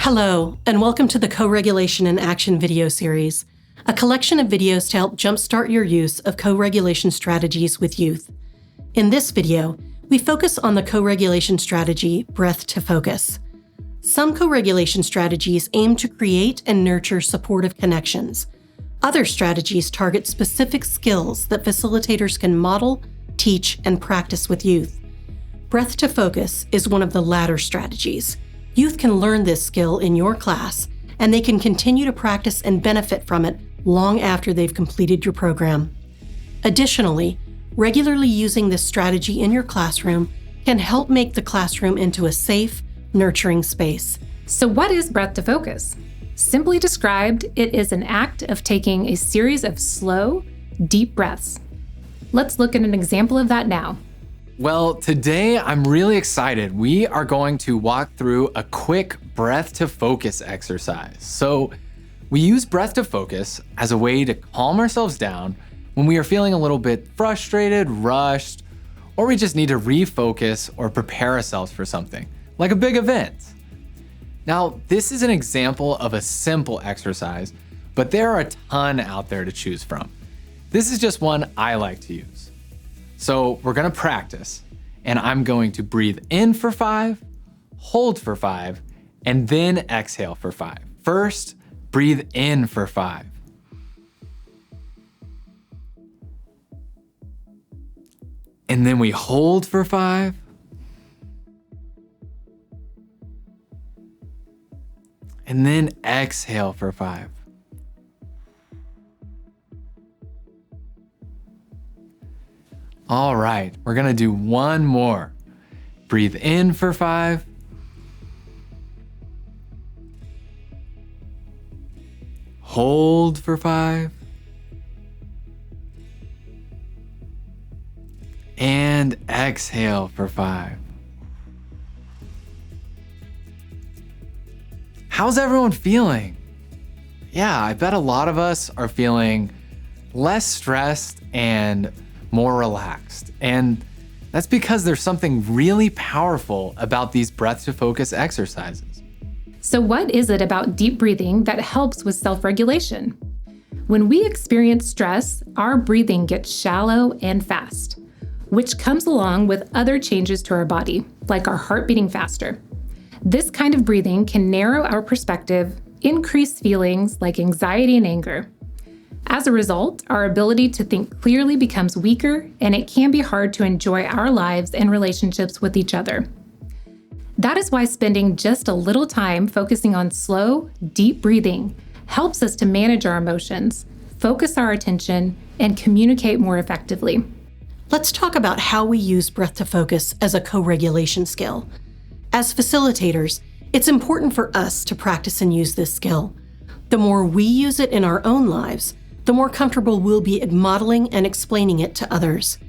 Hello, and welcome to the Co-Regulation in Action video series, a collection of videos to help jumpstart your use of co-regulation strategies with youth. In this video, we focus on the co-regulation strategy, Breath to Focus. Some co-regulation strategies aim to create and nurture supportive connections. Other strategies target specific skills that facilitators can model, teach, and practice with youth. Breath to Focus is one of the latter strategies. Youth can learn this skill in your class, and they can continue to practice and benefit from it long after they've completed your program. Additionally, regularly using this strategy in your classroom can help make the classroom into a safe, nurturing space. So what is Breath to Focus? Simply described, it is an act of taking a series of slow, deep breaths. Let's look at an example of that now. Well, today I'm really excited. We are going to walk through a quick breath to focus exercise. So we use breath to focus as a way to calm ourselves down when we are feeling a little bit frustrated, rushed, or we just need to refocus or prepare ourselves for something, like a big event. Now, this is an example of a simple exercise, but there are a ton out there to choose from. This is just one I like to use. So we're gonna practice, and I'm going to breathe in for 5, hold for 5, and then exhale for 5. First, breathe in for 5. And then we hold for 5. And then exhale for 5. All right, we're gonna do one more. Breathe in for 5. Hold for 5. And exhale for 5. How's everyone feeling? Yeah, I bet a lot of us are feeling less stressed and more relaxed. And that's because there's something really powerful about these breath to focus exercises. So what is it about deep breathing that helps with self-regulation? When we experience stress, our breathing gets shallow and fast, which comes along with other changes to our body, like our heart beating faster. This kind of breathing can narrow our perspective, increase feelings like anxiety and anger. As a result, our ability to think clearly becomes weaker, and it can be hard to enjoy our lives and relationships with each other. That is why spending just a little time focusing on slow, deep breathing helps us to manage our emotions, focus our attention, and communicate more effectively. Let's talk about how we use breath to focus as a co-regulation skill. As facilitators, it's important for us to practice and use this skill. The more we use it in our own lives, the more comfortable we'll be at modeling and explaining it to others.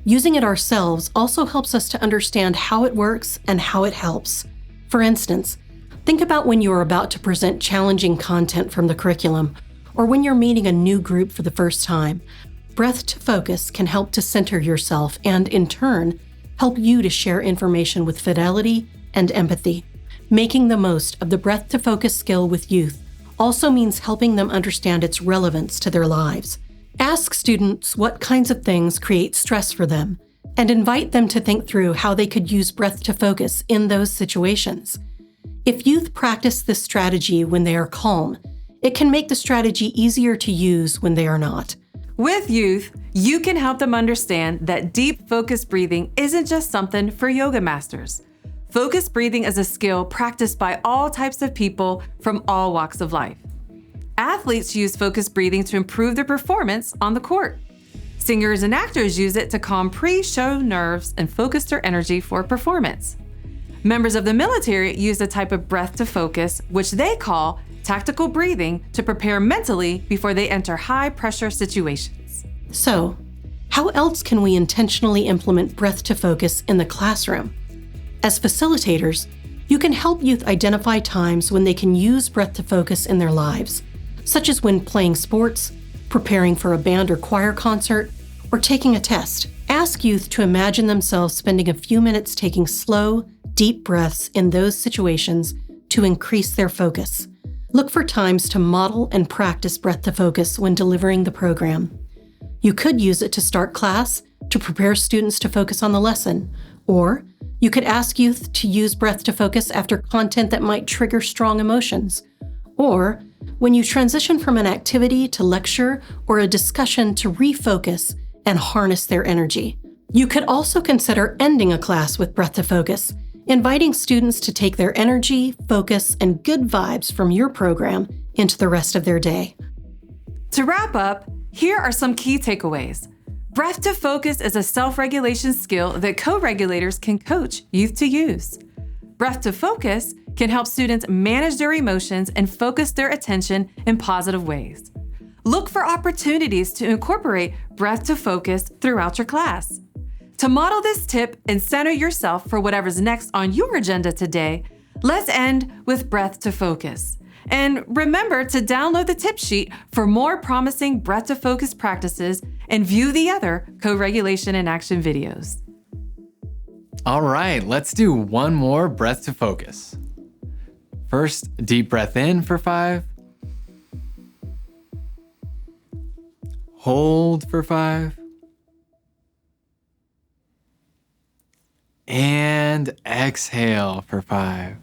Using it ourselves also helps us to understand how it works and how it helps. For instance, think about when you're about to present challenging content from the curriculum, or when you're meeting a new group for the first time. Breath to focus can help to center yourself and, in turn, help you to share information with fidelity and empathy. Making the most of the breath to focus skill with youth also means helping them understand its relevance to their lives. Ask students what kinds of things create stress for them, and invite them to think through how they could use breath to focus in those situations. If youth practice this strategy when they are calm, it can make the strategy easier to use when they are not. With youth, you can help them understand that deep focused breathing isn't just something for yoga masters. Focused breathing is a skill practiced by all types of people from all walks of life. Athletes use focused breathing to improve their performance on the court. Singers and actors use it to calm pre-show nerves and focus their energy for performance. Members of the military use a type of breath to focus, which they call tactical breathing, to prepare mentally before they enter high-pressure situations. So, how else can we intentionally implement breath to focus in the classroom? As facilitators, you can help youth identify times when they can use breath to focus in their lives, such as when playing sports, preparing for a band or choir concert, or taking a test. Ask youth to imagine themselves spending a few minutes taking slow, deep breaths in those situations to increase their focus. Look for times to model and practice breath to focus when delivering the program. You could use it to start class, to prepare students to focus on the lesson, or you could ask youth to use breath to focus after content that might trigger strong emotions, or when you transition from an activity to lecture or a discussion to refocus and harness their energy. You could also consider ending a class with breath to focus, inviting students to take their energy, focus, and good vibes from your program into the rest of their day. To wrap up, here are some key takeaways. Breath to focus is a self-regulation skill that co-regulators can coach youth to use. Breath to focus can help students manage their emotions and focus their attention in positive ways. Look for opportunities to incorporate breath to focus throughout your class. To model this tip and center yourself for whatever's next on your agenda today, let's end with breath to focus. And remember to download the tip sheet for more promising breath to focus practices and view the other co-regulation in action videos. All right, let's do one more breath to focus. First, deep breath in for 5. Hold for 5. And exhale for 5.